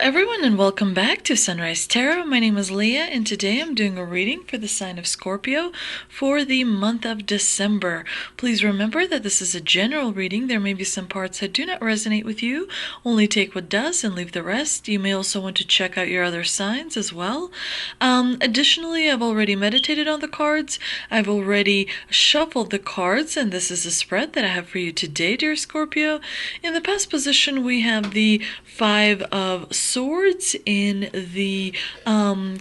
everyone, and welcome back to Sunrise Tarot. My name is Leah, and today I'm doing a reading for the sign of Scorpio for the month of December. Please remember that this is a general reading. There may be some parts that do not resonate with you. Only take what does and leave the rest. You may also want to check out your other signs as well. Additionally, I've already meditated on the cards. I've already shuffled the cards, and this is a spread that I have for you today, dear Scorpio. In the past position, we have the Five of Swords. In the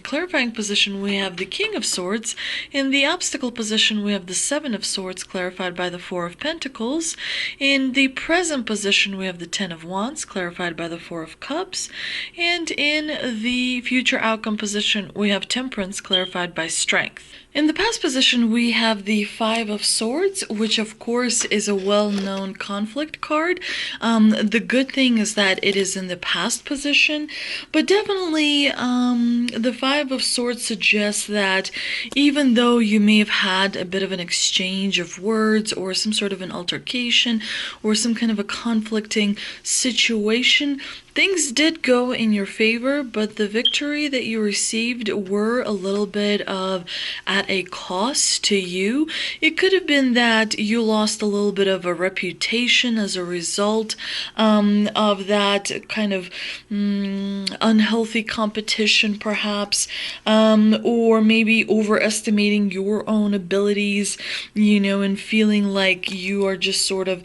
clarifying position, we have the King of Swords. In the obstacle position, we have the Seven of Swords, clarified by the Four of Pentacles. In the present position, we have the Ten of Wands, clarified by the Four of Cups. And in the future outcome position, we have Temperance, clarified by Strength. In the past position, we have the Five of Swords, which of course is a well-known conflict card. The good thing is that it is in the past position, but definitely the Five of Swords suggests that even though you may have had a bit of an exchange of words or some sort of an altercation or some kind of a conflicting situation, things did go in your favor, but the victory that you received were a little bit of at a cost to you. It could have been that you lost a little bit of a reputation as a result of that kind of unhealthy competition, perhaps, or maybe overestimating your own abilities, and feeling like you are just sort of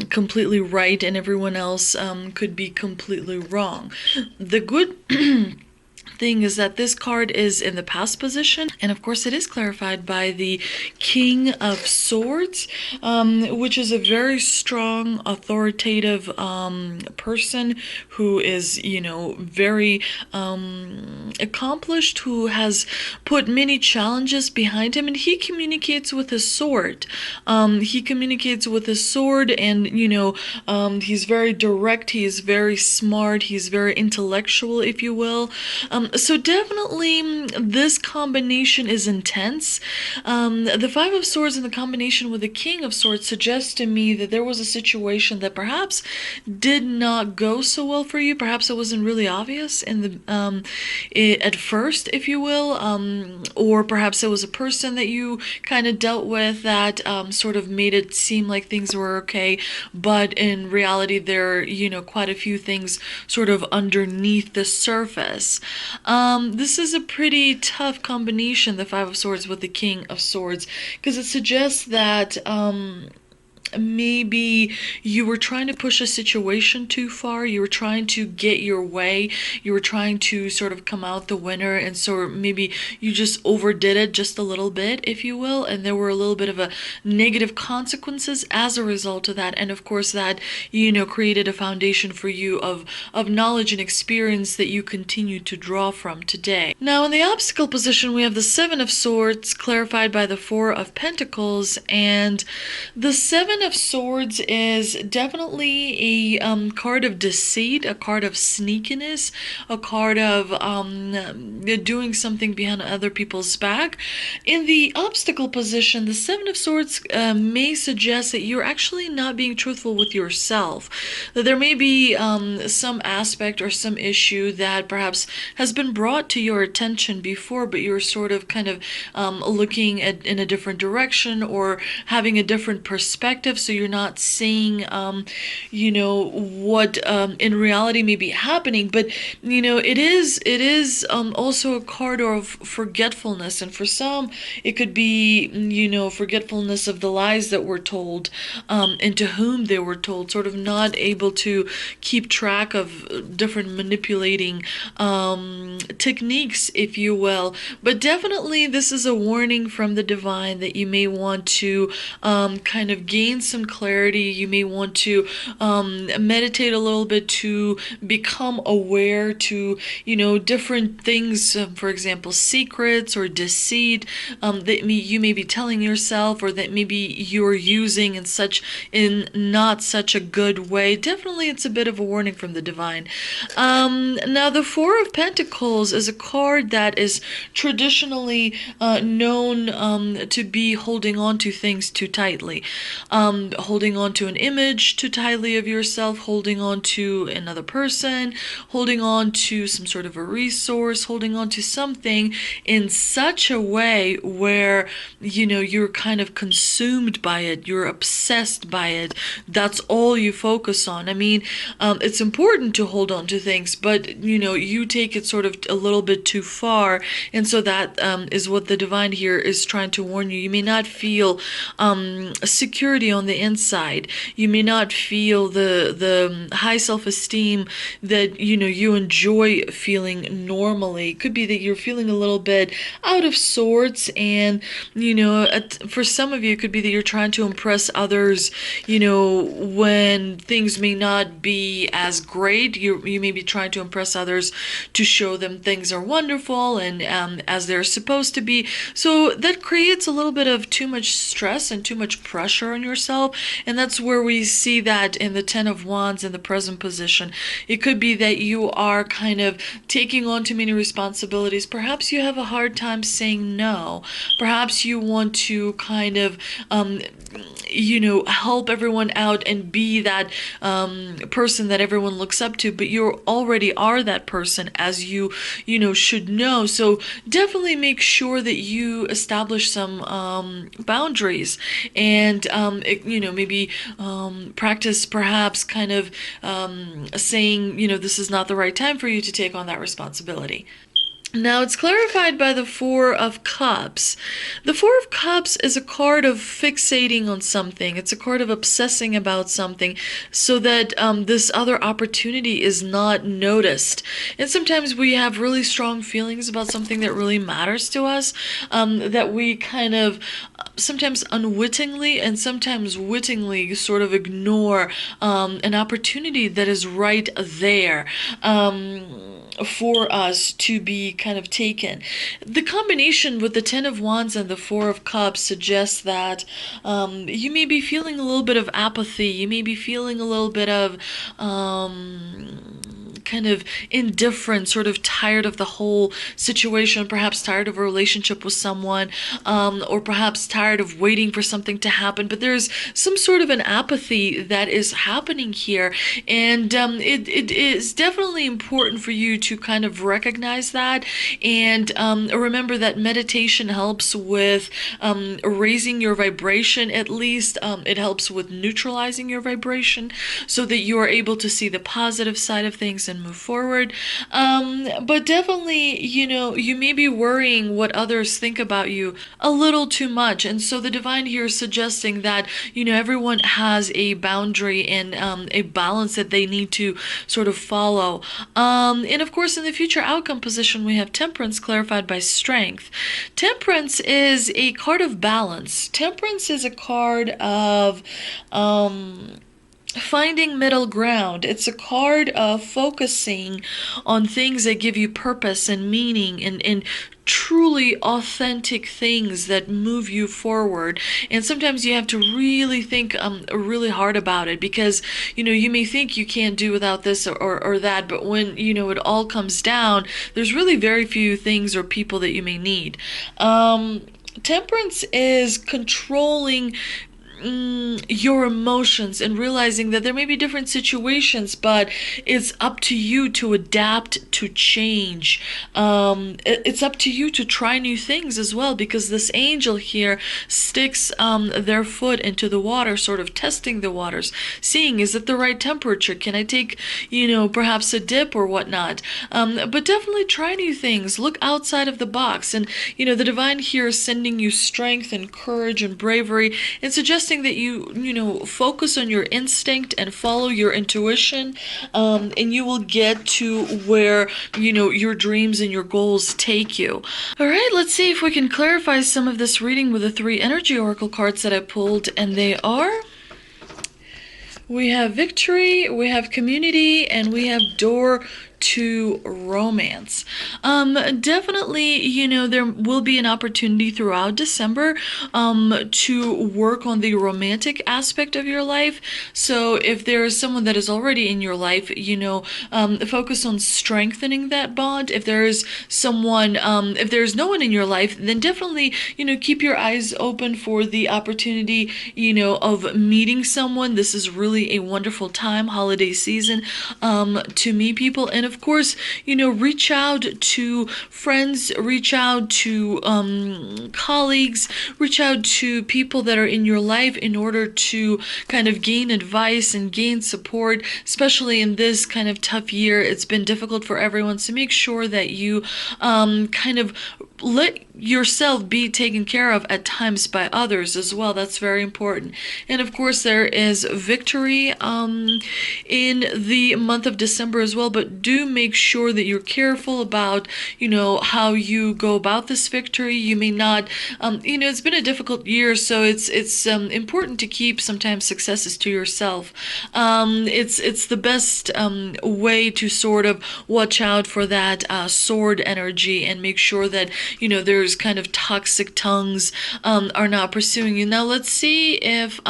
completely right and everyone else could be completely wrong. The good thing is that this card is in the past position, and of course it is clarified by the King of Swords, which is a very strong, authoritative person who is, very accomplished, who has put many challenges behind him, and he communicates with his sword. And he's very direct, he is very smart, he's very intellectual, if you will. So definitely this combination is intense. The Five of Swords in the combination with the King of Swords suggests to me that there was a situation that perhaps did not go so well for you. Perhaps it wasn't really obvious in the at first, if you will, or perhaps it was a person that you kind of dealt with that sort of made it seem like things were okay, but in reality there are, quite a few things sort of underneath the surface. This is a pretty tough combination, the Five of Swords with the King of Swords, because it suggests that maybe you were trying to push a situation too far, you were trying to get your way, you were trying to sort of come out the winner, and so maybe you just overdid it just a little bit, if you will, and there were a little bit of a negative consequences as a result of that, and of course that, created a foundation for you of knowledge and experience that you continue to draw from today. Now in the obstacle position, we have the Seven of Swords, clarified by the Four of Pentacles, and the Seven of Swords is definitely a card of deceit, a card of sneakiness, a card of doing something behind other people's back. In the obstacle position, the Seven of Swords may suggest that you're actually not being truthful with yourself, that there may be some aspect or some issue that perhaps has been brought to your attention before, but you're sort of kind of looking in a different direction or having a different perspective, so you're not seeing what in reality may be happening. But it is also a card of forgetfulness, and for some it could be forgetfulness of the lies that were told and to whom they were told, sort of not able to keep track of different manipulating techniques, if you will. But definitely this is a warning from the divine that you may want to kind of gain some clarity. You may want to meditate a little bit to become aware to different things, for example secrets or deceit that you may be telling yourself, or that maybe you're using in not such a good way. Definitely it's a bit of a warning from the divine. Now the Four of Pentacles is a card that is traditionally known to be holding on to things too tightly. holding on to an image too tightly of yourself, holding on to another person, holding on to some sort of a resource, holding on to something in such a way where, you're kind of consumed by it, you're obsessed by it. That's all you focus on. I mean, it's important to hold on to things, but, you take it sort of a little bit too far. And so that is what the divine here is trying to warn you. You may not feel security on the inside. You may not feel the high self-esteem that you enjoy feeling normally. It could be that you're feeling a little bit out of sorts, and for some of you it could be that you're trying to impress others when things may not be as great. You may be trying to impress others to show them things are wonderful and as they're supposed to be. So that creates a little bit of too much stress and too much pressure on yourself, and that's where we see that in the Ten of Wands in the present position. It could be that you are kind of taking on too many responsibilities. Perhaps you have a hard time saying no. Perhaps you want to kind of help everyone out and be that person that everyone looks up to, but you already are that person, as you should know. So definitely make sure that you establish some boundaries, and maybe practice perhaps kind of saying this is not the right time for you to take on that responsibility. Now, it's clarified by the Four of Cups. The Four of Cups is a card of fixating on something. It's a card of obsessing about something so that this other opportunity is not noticed. And sometimes we have really strong feelings about something that really matters to us, that we kind of sometimes unwittingly and sometimes wittingly sort of ignore an opportunity that is right there for us to be kind of taken. The combination with the Ten of Wands and the Four of Cups suggests that you may be feeling a little bit of apathy. You may be feeling a little bit of kind of indifferent, sort of tired of the whole situation, perhaps tired of a relationship with someone, or perhaps tired of waiting for something to happen. But there's some sort of an apathy that is happening here, and it is definitely important for you to kind of recognize that, and remember that meditation helps with raising your vibration. At least it helps with neutralizing your vibration so that you are able to see the positive side of things and move forward. But definitely, you may be worrying what others think about you a little too much. And so the divine here is suggesting that, everyone has a boundary and a balance that they need to sort of follow. And of course, in the future outcome position, we have Temperance clarified by Strength. Temperance is a card of balance. Temperance is a card of finding middle ground. It's a card of focusing on things that give you purpose and meaning and truly authentic things that move you forward. And sometimes you have to really think really hard about it, because you may think you can't do without this or that, but when it all comes down, there's really very few things or people that you may need. Temperance is controlling your emotions and realizing that there may be different situations, but it's up to you to adapt, to change. It's up to you to try new things as well, because this angel here sticks their foot into the water, sort of testing the waters, seeing, is it the right temperature? Can I take, perhaps a dip or whatnot? But definitely try new things. Look outside of the box. And, the divine here is sending you strength and courage and bravery, and suggesting that you focus on your instinct and follow your intuition, and you will get to where your dreams and your goals take you. All right, let's see if we can clarify some of this reading with the 3 energy oracle cards that I pulled, and they are We have victory, we have community, and we have door to romance. Definitely, there will be an opportunity throughout December to work on the romantic aspect of your life. So if there is someone that is already in your life, focus on strengthening that bond. If there is someone, if there's no one in your life, then definitely, keep your eyes open for the opportunity, of meeting someone. This is really a wonderful time, holiday season, to meet people. And of course, reach out to friends, reach out to colleagues, reach out to people that are in your life in order to kind of gain advice and gain support, especially in this kind of tough year. It's been difficult for everyone, so make sure that you kind of let yourself be taken care of at times by others as well. That's very important. And of course, there is victory in the month of December as well, but do make sure that you're careful about, how you go about this victory. You may not, it's been a difficult year, so it's important to keep sometimes successes to yourself. It's the best way to sort of watch out for that sword energy and make sure that, there's kind of toxic tongues are not pursuing you. Now let's see if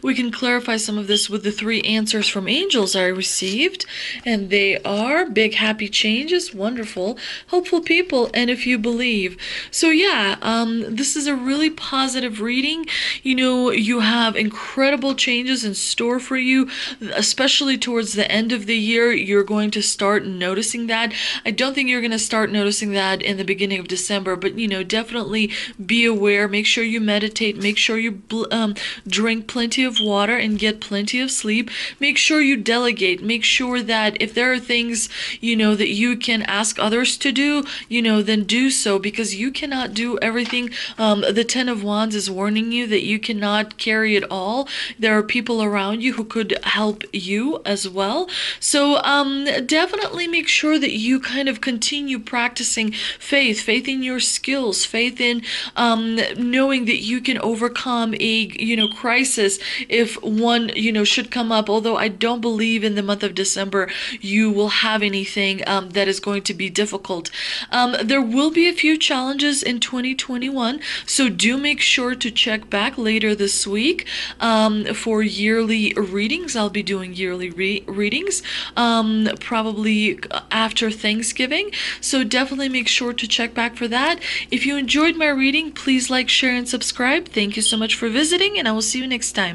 we can clarify some of this with the 3 answers from angels I received. And they are big happy changes, wonderful, hopeful people, and if you believe. So yeah, this is a really positive reading. You have incredible changes in store for you, especially towards the end of the year. You're going to start noticing that. I don't think you're going to start noticing that in the beginning of December, but definitely be aware. Make sure you meditate. Make sure you drink plenty of water and get plenty of sleep. Make sure you delegate. Make sure that if there are things that you can ask others to do, then do so, because you cannot do everything. The 10 of Wands is warning you that you cannot carry it all. There are people around you who could help you as well. So definitely make sure that you kind of continue practicing faith in your skills, faith in knowing that you can overcome a crisis if one should come up. Although I don't believe in the month of December you will have anything that is going to be difficult. There will be a few challenges in 2021, so do make sure to check back later this week for yearly readings. I'll be doing yearly readings probably after Thanksgiving, so definitely make sure to check back for that. If you enjoyed my reading, please like, share, and subscribe. Thank you so much for visiting, and I will see you next time.